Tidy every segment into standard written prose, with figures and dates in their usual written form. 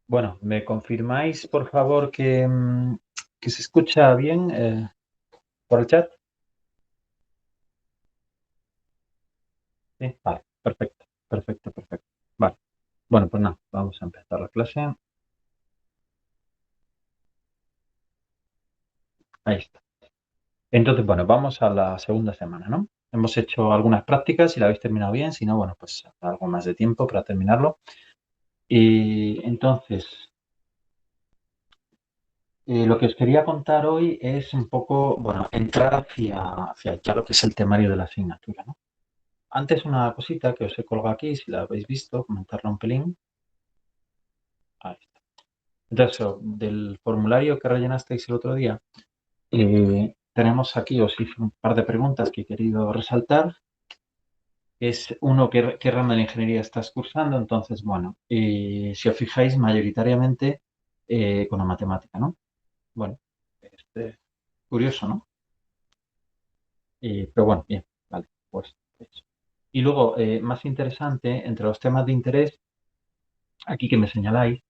Bueno, ¿me confirmáis, por favor, que se escucha bien por el chat? Sí, vale, perfecto, perfecto, perfecto. Vale, bueno, pues nada, vamos a empezar la clase. Ahí está. Entonces, bueno, vamos a la segunda semana, ¿no? Hemos hecho algunas prácticas y la habéis terminado bien, si no, bueno, pues algo más de tiempo para terminarlo. Y entonces, lo que os quería contar hoy es un poco, bueno, entrar hacia ya lo que es el temario de la asignatura, ¿no? Antes una cosita que os he colgado aquí, si la habéis visto, comentarla un pelín. Ahí está. Entonces, del formulario que rellenasteis el otro día, tenemos aquí, os hice un par de preguntas que he querido resaltar. Es uno, ¿qué rama de la ingeniería estás cursando? Entonces, bueno, si os fijáis, mayoritariamente con la matemática, ¿no? Bueno, este, curioso, ¿no? Pero bueno, bien, vale, pues eso. Y luego, más interesante, entre los temas de interés, aquí que me señaláis,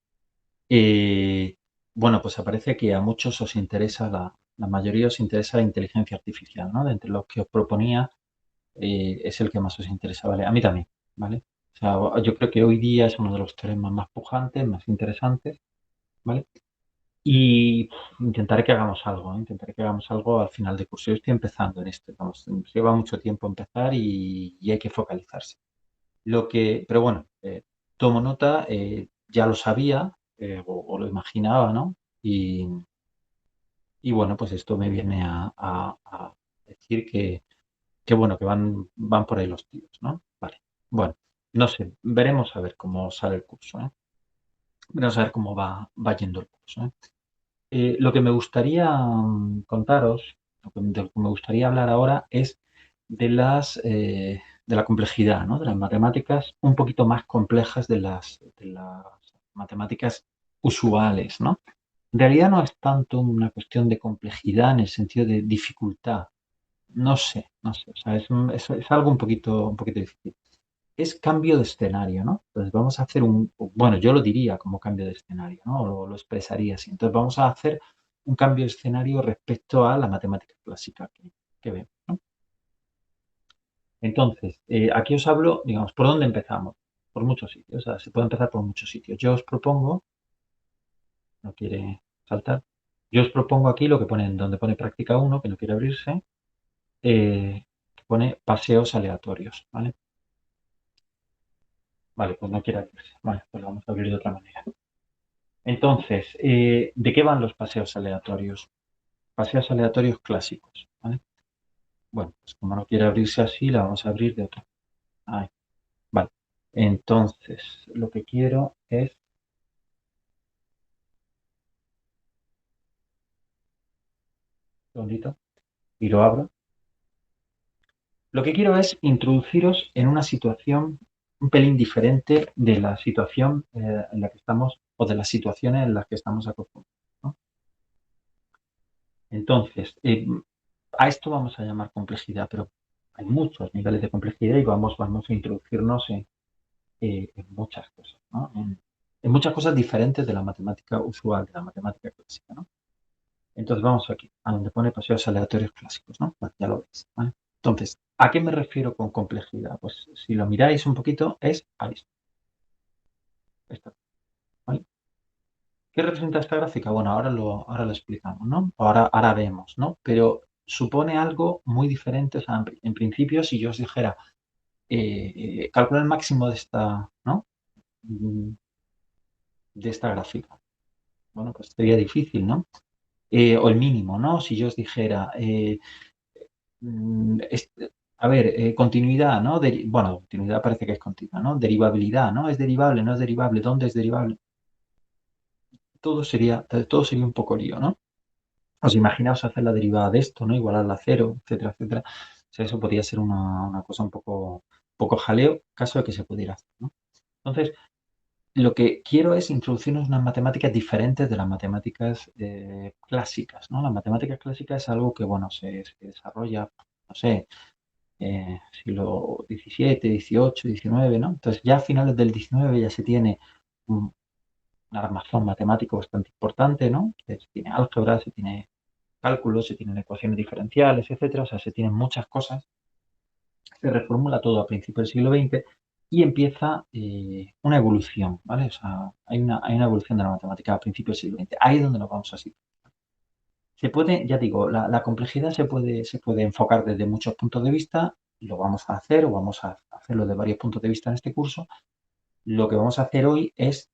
Eh, bueno, pues aparece que a muchos os interesa, la mayoría os interesa la inteligencia artificial, ¿no? De entre los que os proponía, es el que más os interesa, ¿vale? A mí también, ¿vale? O sea, yo creo que hoy día es uno de los temas más pujantes, más interesantes, ¿vale? Y intentaré que hagamos algo, ¿eh? Intentaré que hagamos algo al final de curso. Yo estoy empezando en esto, vamos, nos lleva mucho tiempo empezar y hay que focalizarse. Pero bueno, tomo nota, ya lo sabía o lo imaginaba, ¿no? Y bueno, pues esto me viene a decir que bueno, que van por ahí los tiros, ¿no? Vale. Bueno, no sé, veremos a ver cómo sale el curso, ¿eh? Veremos a ver cómo va yendo el curso, ¿eh? Lo que me gustaría contaros, de lo que me gustaría hablar ahora es de la complejidad, ¿no? De las matemáticas un poquito más complejas de las matemáticas usuales, ¿no? En realidad no es tanto una cuestión de complejidad en el sentido de dificultad. No sé, o sea, es algo un poquito difícil. Es cambio de escenario, ¿no? Entonces vamos a hacer bueno, yo lo diría como cambio de escenario, ¿no? O lo expresaría así. Entonces vamos a hacer un cambio de escenario respecto a la matemática clásica que vemos, ¿no? Entonces, aquí os hablo, digamos, ¿por dónde empezamos? Por muchos sitios, o sea, se puede empezar por muchos sitios. Yo os propongo, no quiere saltar, yo os propongo aquí lo que pone, donde pone práctica uno que no quiere abrirse, que pone paseos aleatorios, ¿vale? Vale, pues no quiere abrirse. Vale, pues lo vamos a abrir de otra manera. Entonces, ¿de qué van los paseos aleatorios? Paseos aleatorios clásicos, ¿vale? Bueno, pues como no quiere abrirse así, la vamos a abrir de otra. Ahí, vale. Entonces, lo que quiero es, un segundito, y lo abro. Lo que quiero es introduciros en una situación un pelín diferente de la situación en la que estamos o de las situaciones en las que estamos acostumbrados, ¿no? Entonces, a esto vamos a llamar complejidad, pero hay muchos niveles de complejidad y vamos a introducirnos en muchas cosas, ¿no? En muchas cosas diferentes de la matemática usual, de la matemática clásica, ¿no? Entonces vamos aquí, a donde pone paseos aleatorios clásicos, ¿no? Bueno, ya lo veis, ¿vale? Entonces, ¿a qué me refiero con complejidad? Pues si lo miráis un poquito, es a esto, ¿vale? ¿Qué representa esta gráfica? Bueno, ahora lo explicamos, ¿no? Ahora vemos, ¿no? Pero supone algo muy diferente, o sea, en principio, si yo os dijera, calcular el máximo de esta, ¿no? Mm, De esta gráfica. Bueno, pues sería difícil, ¿no? O el mínimo, ¿no? Si yo os dijera, mm, es- a ver, continuidad, ¿no? Bueno, continuidad parece que es continua, ¿no? Derivabilidad, ¿no? ¿Es derivable? ¿No es derivable? ¿Dónde es derivable? Todo sería un poco lío, ¿no? Os imaginaos hacer la derivada de esto, ¿no? Igualarla a cero, etcétera, etcétera. O sea, eso podría ser una cosa un poco jaleo, caso de que se pudiera hacer, ¿no? Entonces, lo que quiero es introducirnos unas matemáticas diferentes de las matemáticas clásicas, ¿no? La matemática clásica es algo que, bueno, se desarrolla, no sé, siglo XVII, XVIII, XIX, ¿no? Entonces ya a finales del XIX ya se tiene un armazón matemático bastante importante, ¿no? Se tiene álgebra, se tiene cálculos, se tienen ecuaciones diferenciales, etcétera, o sea, se tienen muchas cosas. Se reformula todo a principios del siglo XX y empieza una evolución, ¿vale? O sea, hay una evolución de la matemática a principios del siglo XX. Ahí es donde nos vamos a situar. Se puede, ya digo, la complejidad se puede enfocar desde muchos puntos de vista, lo vamos a hacer o vamos a hacerlo de varios puntos de vista en este curso. Lo que vamos a hacer hoy es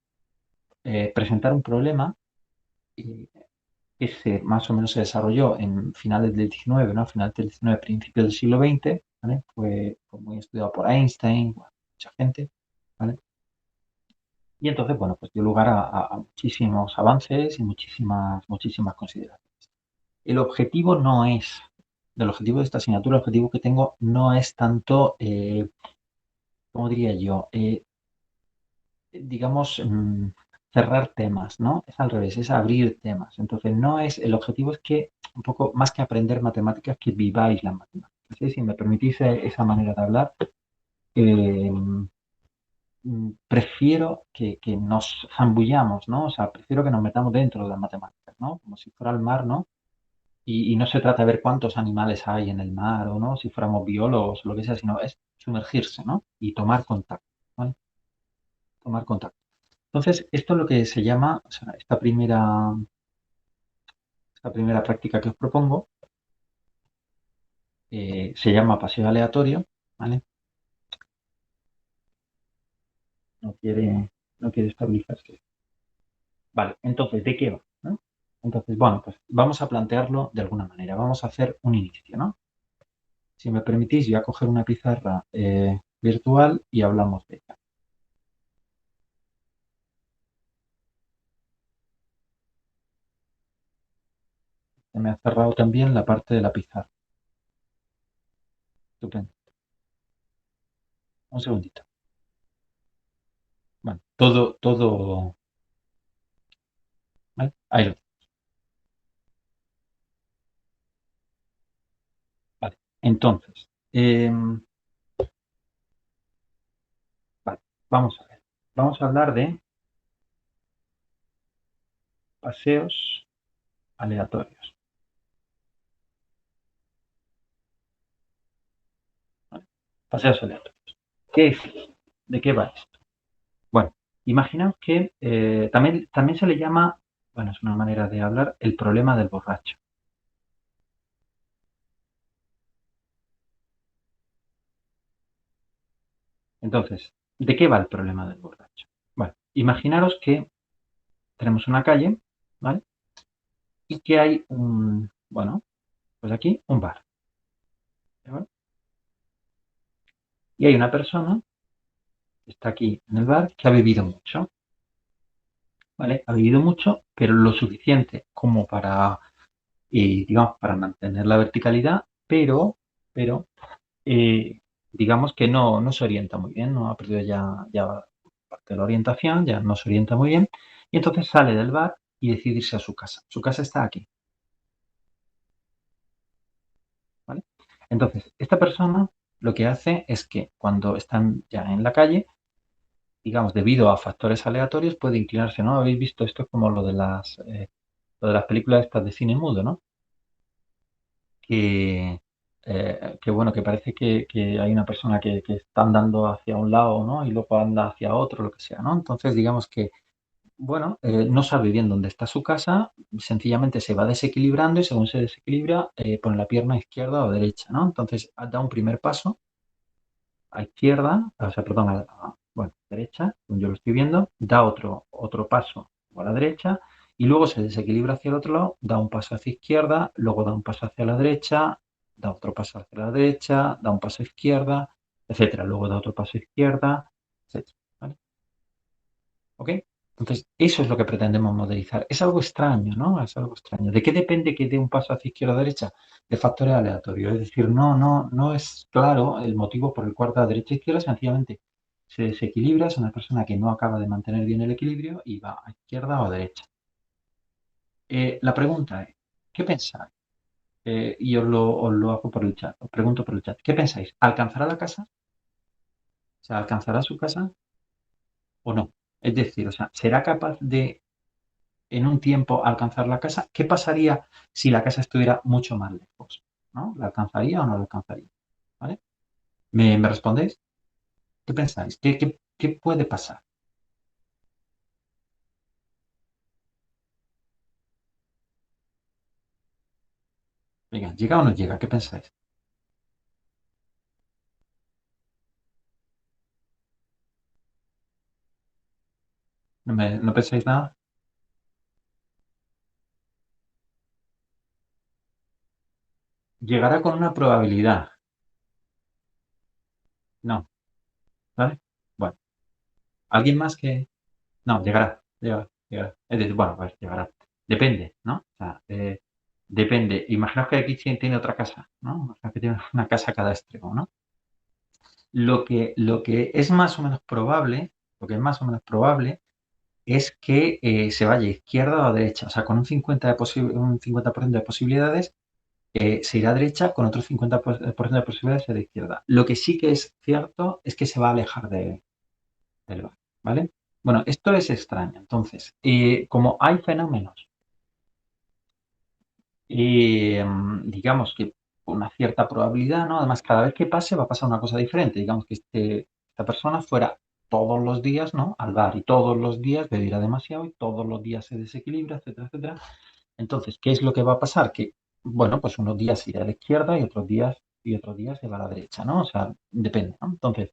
presentar un problema eh, que más o menos se desarrolló en finales del XIX, ¿no? Finales del XIX, principios del siglo XX, ¿vale? Fue muy estudiado por Einstein, bueno, mucha gente, ¿vale? Y entonces, bueno, pues dio lugar a muchísimos avances y muchísimas consideraciones. El objetivo no es, del objetivo de esta asignatura, el objetivo que tengo no es tanto, ¿cómo diría yo? Digamos, cerrar temas, ¿no? Es al revés, es abrir temas. Entonces, no es, el objetivo es que, un poco más que aprender matemáticas, que viváis las matemáticas. ¿Sí? Si me permitís esa manera de hablar, eh, prefiero que nos zambullamos, ¿no? O sea, prefiero que nos metamos dentro de las matemáticas, ¿no? Como si fuera el mar, ¿no? Y no se trata de ver cuántos animales hay en el mar o no, si fuéramos biólogos o lo que sea, sino es sumergirse, ¿no? Y tomar contacto, ¿vale? Tomar contacto. Entonces, esto es lo que se llama, o sea, esta primera práctica que os propongo, se llama paseo aleatorio, ¿vale? No quiere, no quiere estabilizarse. Vale, entonces, ¿de qué va? ¿No? Entonces, bueno, pues vamos a plantearlo de alguna manera. Vamos a hacer un inicio, ¿no? Si me permitís, voy a coger una pizarra virtual y hablamos de ella. Se me ha cerrado también la parte de la pizarra. Estupendo. Un segundito. Bueno, todo, ¿vale? Ahí lo tengo. Vale. Entonces, vale, vamos a ver. Vamos a hablar de paseos aleatorios. ¿Vale? Paseos aleatorios. ¿Qué es esto? ¿De qué va esto? Bueno, imaginaos que también se le llama, bueno, es una manera de hablar, el problema del borracho. Entonces, ¿de qué va el problema del borracho? Bueno, imaginaros que tenemos una calle, ¿vale? Y que hay bueno, pues aquí un bar. ¿Vale? Y hay una persona que está aquí en el bar que ha bebido mucho, ¿vale? Ha bebido mucho, pero lo suficiente como para, digamos, para mantener la verticalidad, pero eh, digamos que no se orienta muy bien, no ha perdido ya parte de la orientación, ya no se orienta muy bien, y entonces sale del bar y decide irse a su casa. Su casa está aquí, ¿vale? Entonces, esta persona lo que hace es que cuando están ya en la calle, digamos, debido a factores aleatorios, puede inclinarse, ¿no? Habéis visto esto es como lo de las películas estas de cine mudo, ¿no? Que bueno, que parece que hay una persona que está andando hacia un lado, ¿no? Y luego anda hacia otro, lo que sea, ¿no? Entonces, digamos que, bueno, no sabe bien dónde está su casa, sencillamente se va desequilibrando y según se desequilibra, pone la pierna izquierda o derecha, ¿no? Entonces, da un primer paso a izquierda, o sea, perdón, bueno, derecha, como yo lo estoy viendo, da otro paso a la derecha y luego se desequilibra hacia el otro lado, da un paso hacia izquierda, luego da un paso hacia la derecha, da otro paso hacia la derecha, da un paso a izquierda, etcétera. Luego da otro paso a izquierda, etcétera. ¿Vale? ¿Ok? Entonces, eso es lo que pretendemos modelizar. Es algo extraño, ¿no? Es algo extraño. ¿De qué depende que dé un paso hacia izquierda o derecha? De factores aleatorios. Es decir, no es claro el motivo por el cual da derecha a izquierda, sencillamente se desequilibra, es una persona que no acaba de mantener bien el equilibrio y va a izquierda o a derecha. La pregunta es, ¿qué pensáis? Y os lo hago por el chat, os pregunto por el chat. ¿Qué pensáis? ¿Alcanzará la casa? O sea, ¿alcanzará su casa o no? Es decir, o sea, ¿será capaz de en un tiempo alcanzar la casa? ¿Qué pasaría si la casa estuviera mucho más lejos? ¿No? ¿La alcanzaría o no la alcanzaría? ¿Vale? ¿Me respondéis? ¿Qué pensáis? ¿Qué puede pasar? Venga, ¿llega o no llega? ¿Qué pensáis? ¿No pensáis nada? Llegará con una probabilidad. No, ¿vale? Bueno, ¿alguien más que...? No, llegará. Es decir, bueno, pues llegará. Depende, ¿no? O sea, depende. Imaginaos que aquí tiene otra casa, ¿no? Imaginaos que tiene una casa a cada extremo, ¿no? Lo que es más o menos probable, lo que es más o menos probable es que se vaya izquierda o a derecha. O sea, con un 50% de posibilidades se irá a derecha, con otro 50% de posibilidades se irá a izquierda. Lo que sí que es cierto es que se va a alejar del bar, ¿vale? Bueno, esto es extraño. Entonces, como hay fenómenos, digamos que con una cierta probabilidad, ¿no? Además, cada vez que pase va a pasar una cosa diferente. Digamos que esta persona fuera todos los días, ¿no? Al bar y todos los días beberá demasiado y todos los días se desequilibra, etcétera, etcétera. Entonces, ¿qué es lo que va a pasar? Que, bueno, pues unos días irá a la izquierda y otros días se va a la derecha, ¿no? O sea, depende, ¿no? Entonces,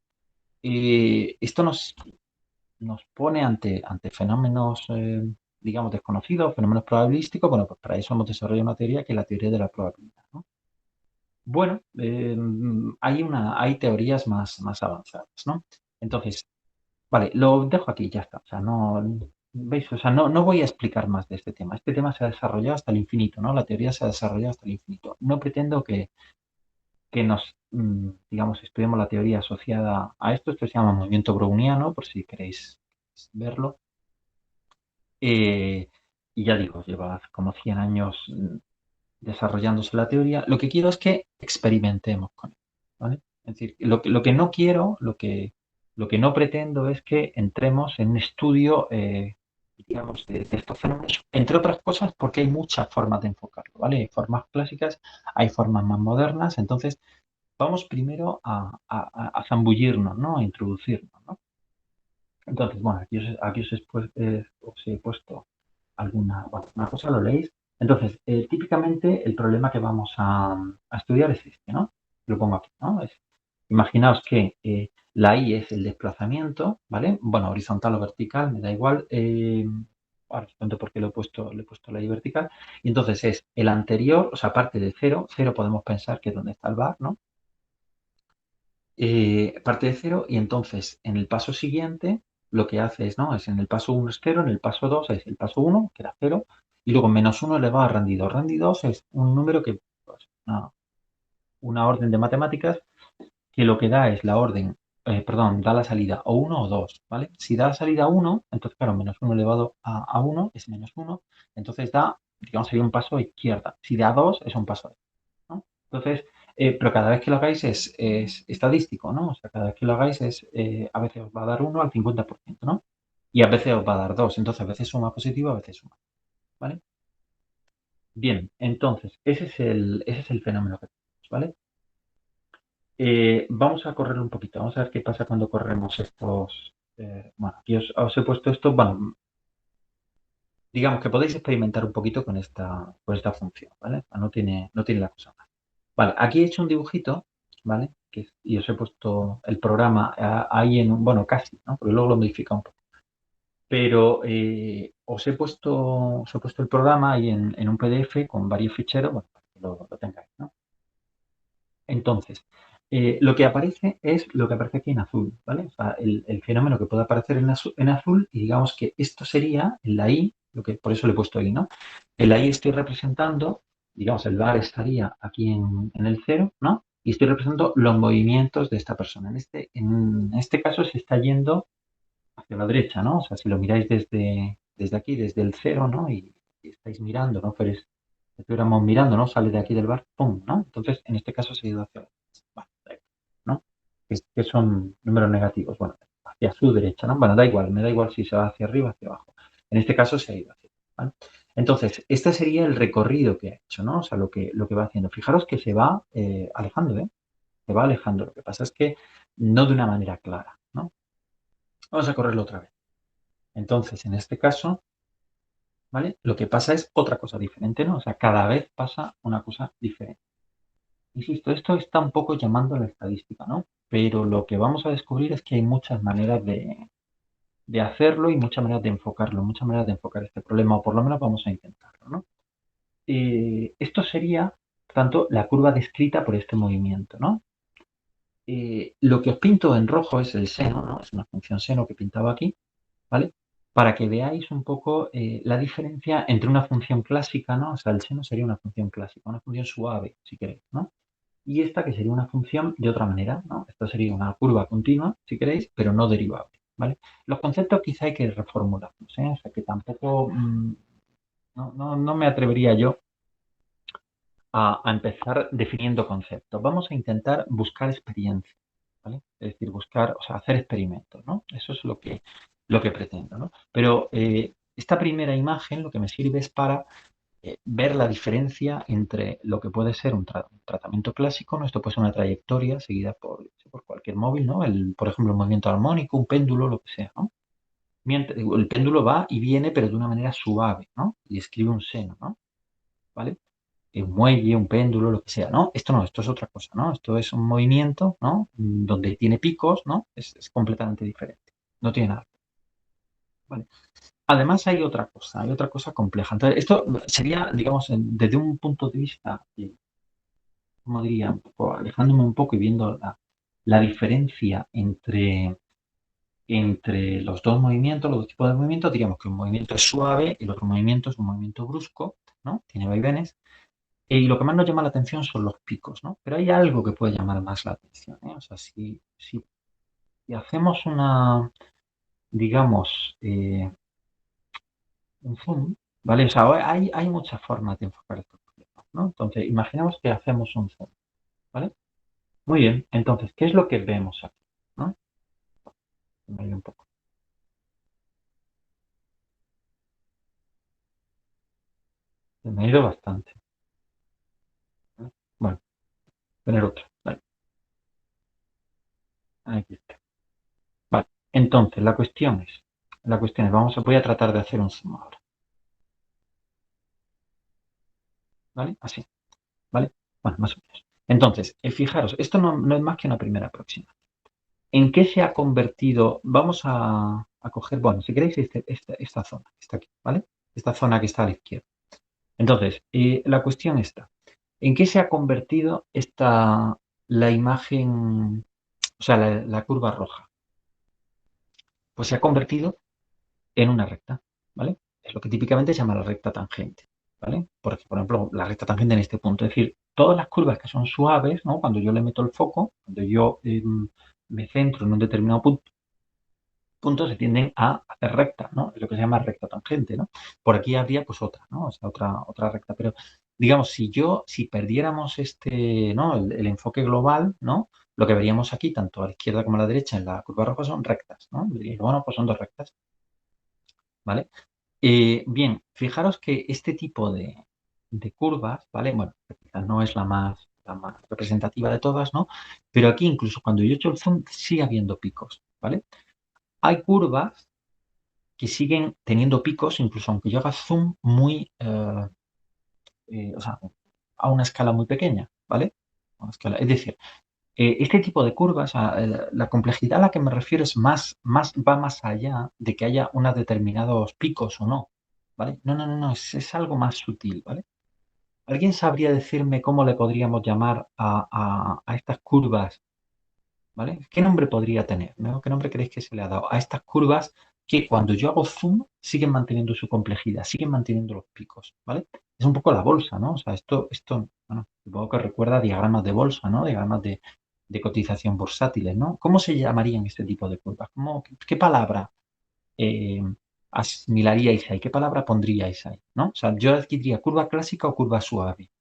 esto nos pone ante fenómenos, digamos, desconocidos, fenómenos probabilísticos. Bueno, pues para eso hemos desarrollado una teoría que es la teoría de la probabilidad, ¿no? Bueno, hay teorías más avanzadas, ¿no? Entonces, vale, lo dejo aquí, ya está. O sea, no, ¿veis? O sea, no voy a explicar más de este tema. Este tema se ha desarrollado hasta el infinito, ¿no? La teoría se ha desarrollado hasta el infinito. No pretendo que digamos, estudiemos la teoría asociada a esto. Esto se llama movimiento browniano, por si queréis verlo. Eh, y ya digo, lleva como 100 años desarrollándose la teoría. Lo que quiero es que experimentemos con él, ¿vale? Es decir, lo que no quiero, lo que no pretendo es que entremos en un estudio, digamos, de estos fenómenos, entre otras cosas, porque hay muchas formas de enfocarlo, ¿vale? Hay formas clásicas, hay formas más modernas. Entonces, vamos primero a zambullirnos, ¿no? A introducirnos, ¿no? Entonces, bueno, aquí os he puesto bueno, una cosa, lo leéis. Entonces, típicamente el problema que vamos a estudiar es este, ¿no? Lo pongo aquí, ¿no? Imaginaos que la I es el desplazamiento, ¿vale? Bueno, horizontal o vertical, me da igual. Ahora os cuento por qué le he puesto la I vertical. Y entonces es el anterior, o sea, parte de cero. Cero podemos pensar que es donde está el bar, ¿no? Parte de cero y entonces en el paso siguiente lo que hace es, ¿no? Es en el paso uno es cero, en el paso 2 es el paso uno que era cero, y luego menos uno elevado a Randy 2. Randy 2 es un número que, pues, una orden de matemáticas que lo que da es la orden, perdón, da la salida o uno o 2, ¿vale? Si da la salida uno, entonces, claro, menos uno elevado a 1 es menos uno, entonces digamos, sería un paso a izquierda. Si da 2 es un paso a derecha, ¿no? Entonces, pero cada vez que lo hagáis es estadístico, ¿no? O sea, cada vez que lo hagáis a veces os va a dar uno al 50%, ¿no? Y a veces os va a dar 2, entonces a veces suma positivo, a veces suma, ¿vale? Bien, entonces, ese es el fenómeno que tenemos, ¿vale? Vamos a correr un poquito, vamos a ver qué pasa cuando corremos estos. Bueno, aquí os he puesto esto, bueno, digamos que podéis experimentar un poquito con esta función, ¿vale? No tiene la cosa más. Vale, aquí he hecho un dibujito, ¿vale? Y os he puesto el programa ahí bueno, casi, ¿no? Porque luego lo modifica un poco. Pero os he puesto el programa ahí en un PDF con varios ficheros, bueno, para que lo tengáis, ¿no? Entonces, lo que aparece es lo que aparece aquí en azul, ¿vale? O sea, el fenómeno que puede aparecer en azul, y digamos que esto sería en la I, por eso le he puesto I, ¿no? En la I estoy representando, digamos, el bar estaría aquí en el cero, ¿no? Y estoy representando los movimientos de esta persona. En este caso se está yendo hacia la derecha, ¿no? O sea, si lo miráis desde aquí, desde el cero, ¿no? Y estáis mirando, ¿no? Pero estuviéramos mirando, ¿no? Sale de aquí del bar, ¡pum!, ¿no? Entonces, en este caso se ha ido hacia la derecha. Vale, ¿no? Que son números negativos. Bueno, hacia su derecha, ¿no? Bueno, da igual, me da igual si se va hacia arriba o hacia abajo. En este caso se ha ido hacia abajo, ¿vale? Entonces, este sería el recorrido que ha hecho, ¿no? O sea, lo que va haciendo. Fijaros que se va alejando, ¿eh? Se va alejando. Lo que pasa es que no de una manera clara, ¿no? Vamos a correrlo otra vez. Entonces, en este caso, ¿vale? Lo que pasa es otra cosa diferente, ¿no? O sea, cada vez pasa una cosa diferente. Insisto, esto está un poco llamando a la estadística, ¿no? Pero lo que vamos a descubrir es que hay muchas maneras de hacerlo y muchas maneras de enfocarlo, muchas maneras de enfocar este problema, o por lo menos vamos a intentarlo, ¿no? Esto sería, por tanto, la curva descrita por este movimiento, ¿no? Lo que os pinto en rojo es el seno, ¿no? Es una función seno que pintaba aquí, ¿vale? Para que veáis un poco la diferencia entre una función clásica, ¿no? O sea, el seno sería una función clásica, una función suave, si queréis, ¿no? Y esta que sería una función de otra manera, ¿no? Esta sería una curva continua, si queréis, pero no derivable, ¿vale? Los conceptos quizá hay que reformularlos, ¿eh? O sea, que tampoco, no me atrevería yo a empezar definiendo conceptos. Vamos a intentar buscar experiencia, ¿vale? Es decir, buscar, o sea, hacer experimentos, ¿no? Eso es lo que pretendo, ¿no? Pero esta primera imagen lo que me sirve es para ver la diferencia entre lo que puede ser un tratamiento clásico, ¿no? Esto puede ser una trayectoria seguida por cualquier móvil, ¿no? Por ejemplo, un movimiento armónico, un péndulo, lo que sea, ¿no? El péndulo va y viene, pero de una manera suave, ¿no? Y escribe un seno, ¿no? ¿Vale? Un muelle, un péndulo, lo que sea, ¿no? Esto no, esto es otra cosa, ¿no? Esto es un movimiento, ¿no? Donde tiene picos, ¿no? Es completamente diferente. No tiene nada. ¿Vale? Además hay otra cosa compleja. Entonces, esto sería, digamos, desde un punto de vista, como diría, un poco, alejándome un poco y viendo la diferencia entre los dos movimientos, los dos tipos de movimientos, diríamos que un movimiento es suave y el otro movimiento es un movimiento brusco, ¿no? Tiene vaivenes. Y lo que más nos llama la atención son los picos, ¿no? Pero hay algo que puede llamar más la atención, ¿eh? O sea, si hacemos digamos, un zoom, ¿vale? O sea, hay muchas formas de enfocar estos problemas, ¿no? Entonces, imaginemos que hacemos un zoom, ¿vale? Muy bien, entonces, ¿qué es lo que vemos aquí? ¿No? Me he ido un poco. Me he ido bastante, ¿vale? Bueno, tener otro, ¿vale? Aquí está. Vale, entonces, la cuestión es, voy a tratar de hacer un zoom ahora, ¿vale? Así. ¿Vale? Bueno, más o menos. Entonces, fijaros, esto no es más que una primera aproximación. ¿En qué se ha convertido? Vamos a coger, bueno, si queréis, esta zona que está aquí, ¿vale? Esta zona que está a la izquierda. Entonces, la cuestión está, ¿en qué se ha convertido la imagen, o sea, la curva roja? Pues se ha convertido en una recta, ¿vale? Es lo que típicamente se llama la recta tangente, ¿vale? Porque, por ejemplo, la recta tangente en este punto, es decir, todas las curvas que son suaves, ¿no? Cuando yo le meto el foco, cuando yo me centro en un determinado punto, se tienden a hacer rectas, ¿no? Es lo que se llama recta tangente, ¿no? Por aquí habría pues otra, ¿no? O sea, otra recta. Pero, digamos, si perdiéramos ¿no? El enfoque global, ¿no? Lo que veríamos aquí, tanto a la izquierda como a la derecha en la curva roja, son rectas, ¿no? Diríais, bueno, pues son dos rectas, ¿vale? Bien, fijaros que este tipo de curvas, ¿vale? Bueno, quizás no es la más representativa de todas, ¿no? Pero aquí incluso cuando yo he hecho el zoom sigue habiendo picos, ¿vale? Hay curvas que siguen teniendo picos, incluso aunque yo haga zoom o sea, a una escala muy pequeña, ¿vale? Es decir, este tipo de curvas, la complejidad a la que me refiero es va más allá de que haya unos determinados picos o no, ¿vale? No, es algo más sutil, ¿vale? ¿Alguien sabría decirme cómo le podríamos llamar a estas curvas, ¿vale? ¿Qué nombre podría tener, ¿no? ¿Qué nombre creéis que se le ha dado a estas curvas que cuando yo hago zoom siguen manteniendo su complejidad, siguen manteniendo los picos, ¿vale? Es un poco la bolsa, ¿no? O sea, bueno, supongo que recuerda a diagramas de bolsa, ¿no? Diagramas de cotización bursátiles, ¿no? ¿Cómo se llamarían este tipo de curvas? ¿Qué palabra eh, asimilaríais ahí? ¿Qué palabra pondríais ahí? ¿No? O sea, yo aquí diría curva clásica o curva suave,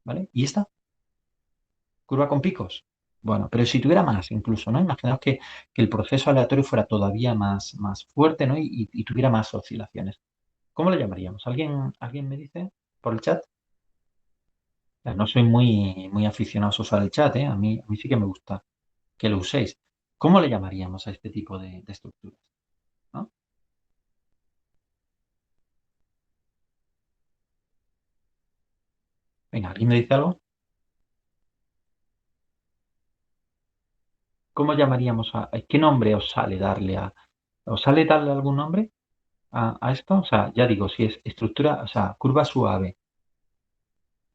¿vale? ¿Y esta? ¿Curva con picos? Bueno, pero si tuviera más incluso, ¿no? Imaginaos que el proceso aleatorio fuera todavía más fuerte, ¿no? Y tuviera más oscilaciones. ¿Cómo lo llamaríamos? ¿Alguien me dice por el chat? No soy muy aficionado a usar el chat, ¿eh? A mí sí que me gusta que lo uséis. ¿Cómo le llamaríamos a este tipo de estructuras? ¿No? Venga, ¿alguien me dice algo? ¿Cómo llamaríamos qué nombre os sale darle algún nombre a esto? O sea, ya digo, si es estructura, o sea, curva suave,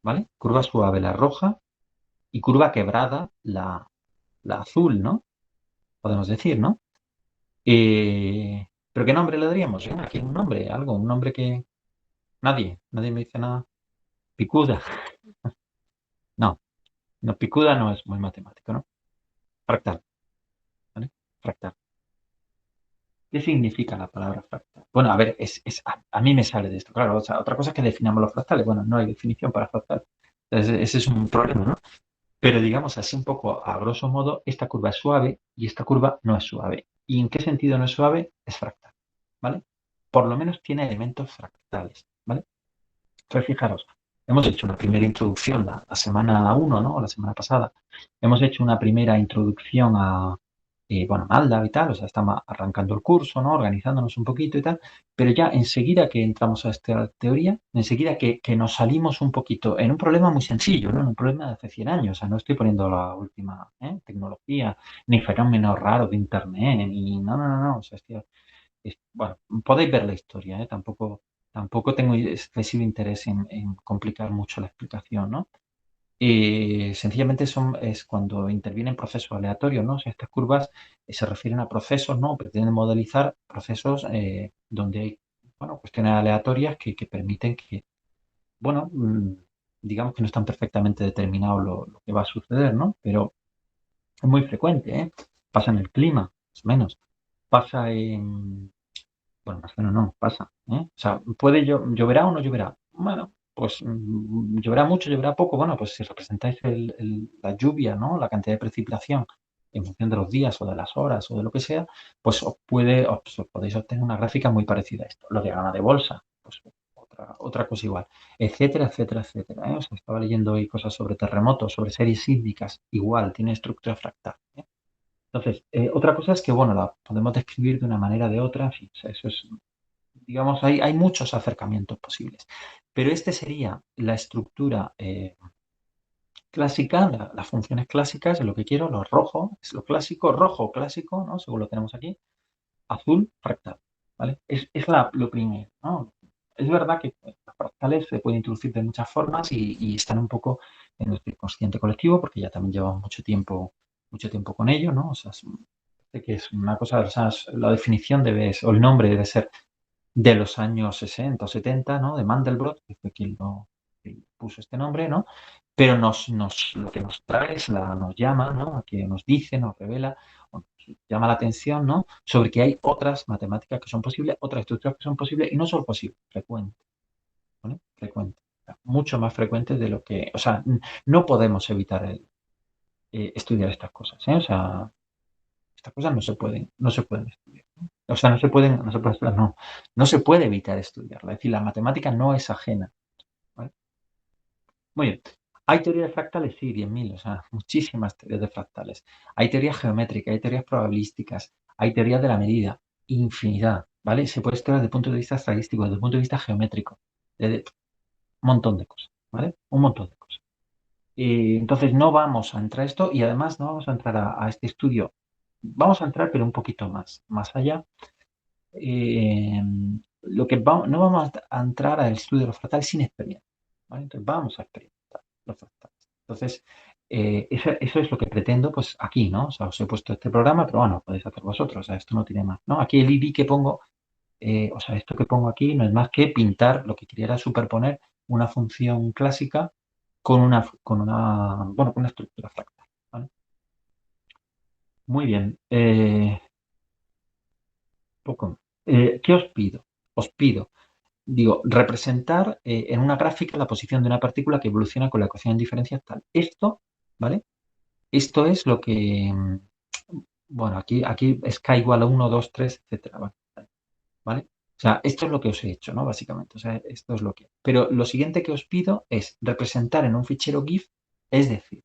¿vale? Curva suave, la roja, y curva quebrada, la azul, ¿no? Podemos decir, ¿no? ¿Pero qué nombre le daríamos? Venga, aquí un nombre, algo, un nombre que nadie me dice nada. Picuda, no, no, picuda no es muy matemático, ¿no? Fractal, ¿vale? Fractal. ¿Qué significa la palabra fractal? Bueno, a ver, a mí me sale de esto, claro. O sea, otra cosa es que definamos los fractales. Bueno, no hay definición para fractal. Entonces, ese es un problema, ¿no? Pero digamos así un poco a grosso modo, esta curva es suave y esta curva no es suave. ¿Y en qué sentido no es suave? Es fractal, ¿vale? Por lo menos tiene elementos fractales, ¿vale? Entonces, fijaros, hemos hecho una primera introducción la semana uno, ¿no? O la semana pasada. Hemos hecho una primera introducción bueno, Malda y tal, o sea, estamos arrancando el curso, ¿no? Organizándonos un poquito y tal, pero ya enseguida que entramos a esta teoría, enseguida que nos salimos un poquito en un problema muy sencillo, ¿no? En un problema de hace 100 años, o sea, no estoy poniendo la última tecnología, ni fenómenos raros de Internet, ni... No, o sea, bueno, podéis ver la historia, ¿eh? Tampoco tengo excesivo interés en complicar mucho la explicación, ¿no? Sencillamente es cuando intervienen procesos aleatorios, ¿no? O sea, estas curvas se refieren a procesos, ¿no? Pretenden modelizar procesos donde hay, bueno, cuestiones aleatorias que permiten que, bueno, digamos que no están perfectamente determinado lo que va a suceder, ¿no? Pero es muy frecuente, ¿eh? Pasa en el clima, más o menos. Pasa en, bueno, más o menos no, pasa, ¿eh? O sea, lloverá o no lloverá. Bueno, pues lloverá mucho, lloverá poco. Bueno, pues si representáis la lluvia, ¿no? La cantidad de precipitación en función de los días o de las horas o de lo que sea, pues os podéis obtener una gráfica muy parecida a esto. Lo de gana de bolsa, pues otra cosa igual, etcétera, etcétera, etcétera, ¿eh? O sea, estaba leyendo hoy cosas sobre terremotos, sobre series sísmicas, igual, tiene estructura fractal, ¿eh? Entonces, otra cosa es que, bueno, la podemos describir de una manera o de otra, en fin, o sea, eso es, digamos, hay muchos acercamientos posibles. Pero este sería la estructura clásica, las funciones clásicas, es lo que quiero, lo rojo, es lo clásico, rojo clásico, ¿no? Según lo tenemos aquí, azul fractal, ¿vale? Es lo primero, ¿no? Es verdad que los fractales se pueden introducir de muchas formas y están un poco en nuestro inconsciente colectivo, porque ya también llevamos mucho tiempo con ello, ¿no? O sea, parece que es una cosa, o sea, la definición o el nombre debe ser de los años 60 o 70, ¿no? De Mandelbrot, que fue quien puso este nombre, ¿no? Pero lo que nos trae nos llama, ¿no? Que nos dice, nos revela, o nos llama la atención, ¿no? Sobre que hay otras matemáticas que son posibles, otras estructuras que son posibles y no solo posibles, frecuentes, ¿vale? Frecuentes. Mucho más frecuentes de lo que, o sea, no podemos evitar estudiar estas cosas, ¿eh? O sea, estas cosas no se pueden estudiar, ¿no? O sea, no se puede estudiar, no se puede evitar estudiarla. Es decir, la matemática no es ajena, ¿vale? Muy bien. ¿Hay teorías de fractales? Sí, 10.000, o sea, muchísimas teorías de fractales. Hay teorías geométricas, hay teorías probabilísticas, hay teorías de la medida, infinidad, ¿vale? Se puede estudiar desde el punto de vista estadístico, desde el punto de vista geométrico, desde un montón de cosas, ¿vale? Un montón de cosas. Entonces no vamos a entrar a esto y además no vamos a entrar a este estudio. Vamos a entrar, pero un poquito más allá. eh, no vamos a entrar al estudio de los fractales sin experiencia, ¿vale? Entonces vamos a experimentar los fractales. Entonces, eso es lo que pretendo, pues aquí, ¿no? O sea, os he puesto este programa, pero bueno, podéis hacer vosotros, o sea, esto no tiene más, ¿no? Aquí el ID que pongo, o sea, esto que pongo aquí no es más que pintar, lo que quería era superponer una función clásica bueno, con una estructura fractal, ¿vale? Muy bien. ¿Qué os pido? Os pido, digo, representar en una gráfica la posición de una partícula que evoluciona con la ecuación en diferencias tal. Esto, ¿vale? Esto es lo que, bueno, aquí es k igual a 1, 2, 3, etcétera, ¿vale? O sea, esto es lo que os he hecho, ¿no? Básicamente, o sea, esto es lo que... Pero lo siguiente que os pido es representar en un fichero GIF, es decir,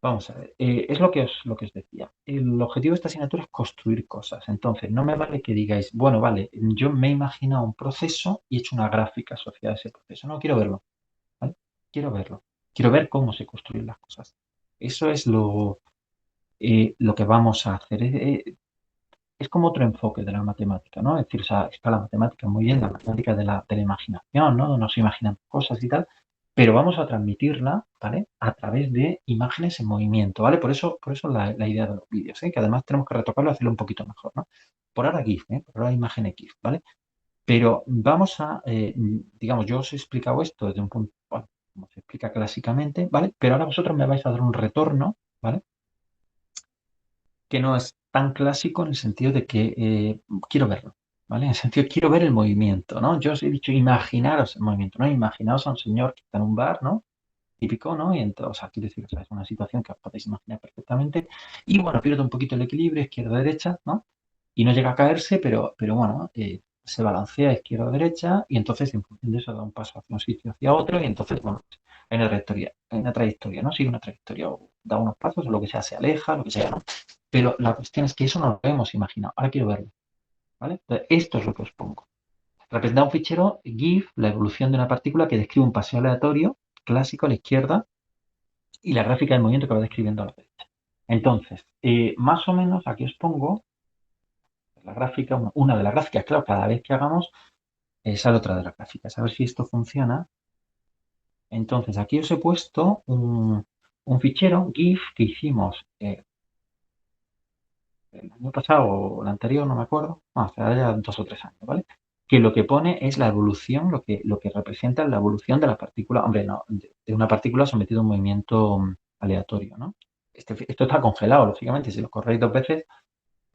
vamos a ver, es lo que os decía. El objetivo de esta asignatura es construir cosas. Entonces, no me vale que digáis, bueno, vale, yo me he imaginado un proceso y he hecho una gráfica asociada a ese proceso. No, quiero verlo, ¿vale? Quiero verlo. Quiero ver cómo se construyen las cosas. Eso es lo que vamos a hacer. Es como otro enfoque de la matemática, ¿no? Es decir, o sea, está la matemática muy bien, la matemática de la imaginación, ¿no? Nos imaginan cosas y tal, pero vamos a transmitirla, ¿vale? A través de imágenes en movimiento, ¿vale? Por eso la idea de los vídeos, ¿eh? Que además tenemos que retocarlo y hacerlo un poquito mejor, ¿no? Por ahora GIF, ¿eh? Por ahora imágenes GIF, ¿vale? Pero vamos a, digamos, yo os he explicado esto desde un punto, bueno, como se explica clásicamente, ¿vale? Pero ahora vosotros me vais a dar un retorno, ¿vale? Que no es tan clásico en el sentido de que quiero verlo, ¿vale? En el sentido de quiero ver el movimiento, ¿no? Yo os he dicho imaginaros el movimiento, ¿no? Imaginaos a un señor que está en un bar, ¿no? Típico, ¿no? Y entonces, o sea, quiero decir, o sea, es una situación que os podéis imaginar perfectamente. Y bueno, pierde un poquito el equilibrio, izquierda-derecha, ¿no? Y no llega a caerse, pero bueno, se balancea izquierda-derecha y entonces en función de eso da un paso hacia un sitio, hacia otro y entonces, bueno, pues, hay una trayectoria, ¿no? Sigue una trayectoria o da unos pasos o lo que sea, se aleja, lo que sea, ¿no? Pero la cuestión es que eso no lo hemos imaginado. Ahora quiero verlo, ¿vale? Entonces, esto es lo que os pongo. Representa un fichero GIF, la evolución de una partícula que describe un paseo aleatorio clásico a la izquierda y la gráfica del movimiento que va describiendo a la derecha. Entonces, más o menos aquí os pongo la gráfica, una de las gráficas, claro, cada vez que hagamos sale otra de las gráficas. A ver si esto funciona. Entonces, aquí os he puesto un fichero GIF que hicimos el año pasado o el anterior, no me acuerdo, hace ya 2 o 3 años, ¿vale? Que lo que pone es la evolución, lo que representa la evolución de la partícula, hombre, no, de una partícula sometida a un movimiento aleatorio, ¿no? Esto está congelado, lógicamente, si lo corréis 2 veces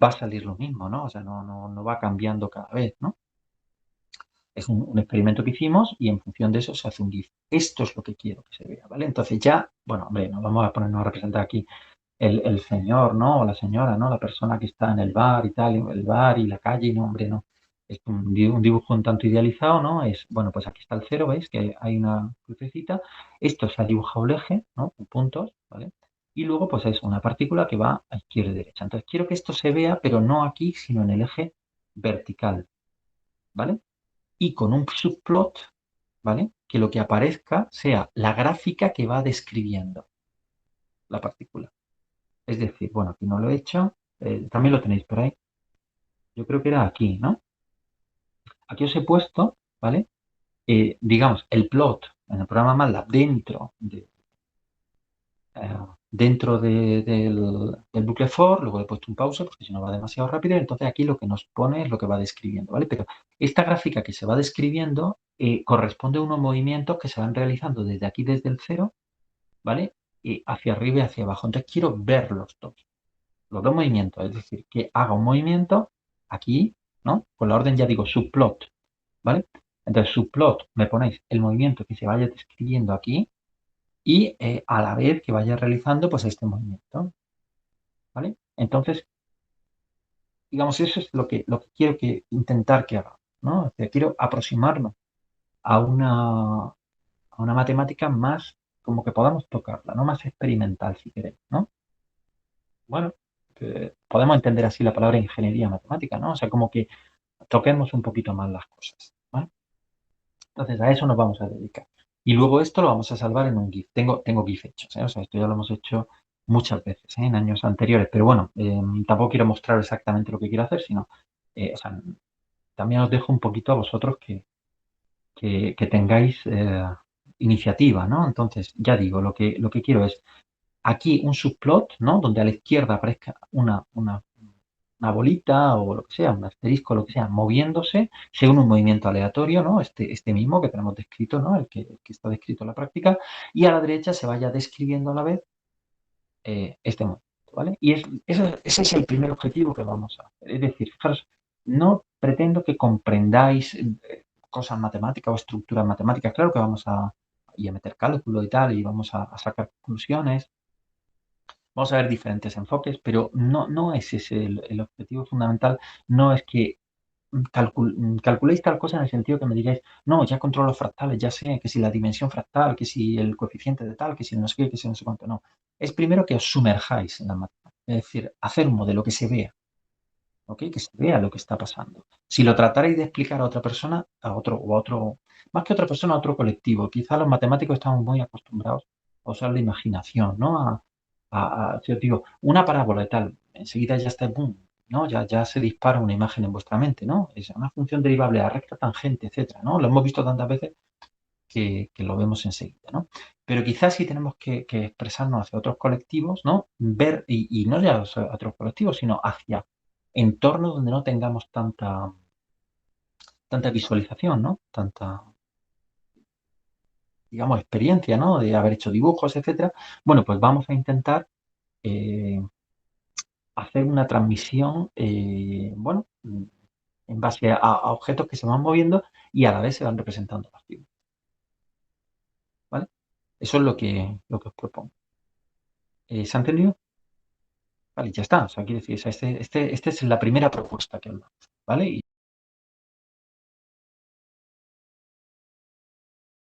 va a salir lo mismo, ¿no? O sea, no va cambiando cada vez, ¿no? Es un experimento que hicimos y en función de eso se hace un GIF. Esto es lo que quiero que se vea, ¿vale? Entonces ya, bueno, hombre, no vamos a ponernos a representar aquí el señor, ¿no? O la señora, ¿no? La persona que está en el bar y tal, el bar y la calle, y no, hombre, no. Es un dibujo un tanto idealizado, ¿no? Es, bueno, pues aquí está el cero, ¿veis? Que hay una crucecita. Esto se ha dibujado el eje, ¿no? Con puntos, ¿vale? Y luego, pues es una partícula que va a izquierda y derecha. Entonces, quiero que esto se vea, pero no aquí, sino en el eje vertical, ¿vale? Y con un subplot, ¿vale? Que lo que aparezca sea la gráfica que va describiendo la partícula. Es decir, bueno, aquí no lo he hecho, también lo tenéis por ahí. Yo creo que era aquí, ¿no? Aquí os he puesto, ¿vale? Digamos, el plot en el programa MATLAB dentro del bucle for, luego he puesto un pause porque si no va demasiado rápido, y entonces aquí lo que nos pone es lo que va describiendo, ¿vale? Pero esta gráfica que se va describiendo corresponde a unos movimientos que se van realizando desde aquí, desde el cero, ¿vale? Y hacia arriba y hacia abajo. Entonces quiero ver los dos movimientos, es decir, que haga un movimiento aquí, ¿no? Con la orden ya digo subplot, ¿vale? Entonces subplot me ponéis el movimiento que se vaya describiendo aquí y a la vez que vaya realizando pues este movimiento, ¿vale? Entonces, digamos, eso es lo que quiero intentar que haga, ¿no? O sea, quiero aproximarnos a una matemática más como que podamos tocarla, ¿no? Más experimental, si queréis, ¿no? Bueno, podemos entender así la palabra ingeniería matemática, ¿no? O sea, como que toquemos un poquito más las cosas, ¿vale? Entonces, a eso nos vamos a dedicar. Y luego esto lo vamos a salvar en un GIF. Tengo GIF hechos, ¿eh? O sea, esto ya lo hemos hecho muchas veces, ¿eh? En años anteriores. Pero bueno, tampoco quiero mostrar exactamente lo que quiero hacer, sino, o sea, también os dejo un poquito a vosotros que tengáis iniciativa, ¿no? Entonces, ya digo, lo que quiero es aquí un subplot, ¿no? Donde a la izquierda aparezca una bolita o lo que sea, un asterisco, lo que sea, moviéndose según un movimiento aleatorio, ¿no? Este mismo que tenemos descrito, ¿no? El que está descrito en la práctica, y a la derecha se vaya describiendo a la vez este movimiento, ¿vale? Y ese es el primer objetivo que vamos a hacer. Es decir, fijaros, no pretendo que comprendáis cosas matemáticas o estructuras matemáticas, claro que vamos a meter cálculo y tal, y vamos a sacar conclusiones, vamos a ver diferentes enfoques, pero no es ese el objetivo fundamental, no es que calculéis tal cosa en el sentido que me digáis, no, ya controlo fractales, ya sé que si la dimensión fractal, que si el coeficiente de tal, que si no sé qué, que si no sé cuánto, no. Es primero que os sumerjáis en la matemática, es decir, hacer un modelo que se vea, ¿ok? Que se vea lo que está pasando. Si lo tratarais de explicar a otra persona, más que a otra persona, a otro colectivo, quizá los matemáticos estamos muy acostumbrados a usar la imaginación, ¿no? Si os digo, una parábola y tal, enseguida ya está, boom, ¿no? Ya se dispara una imagen en vuestra mente, ¿no? Es una función derivable a recta, tangente, etcétera, ¿no? Lo hemos visto tantas veces que lo vemos enseguida, ¿no? Pero quizás sí tenemos que expresarnos hacia otros colectivos, ¿no? Ver, y no ya hacia otros colectivos, sino hacia entornos donde no tengamos tanta visualización, ¿no? Tanta, digamos, experiencia, ¿no? De haber hecho dibujos, etcétera. Bueno, pues vamos a intentar eh, hacer una transmisión, bueno, en base a objetos que se van moviendo y a la vez se van representando las figuras, ¿vale? Eso es lo que os propongo. ¿Se ha entendido? Vale, ya está. O sea, quiero decir, esta es la primera propuesta que os damos, ¿vale?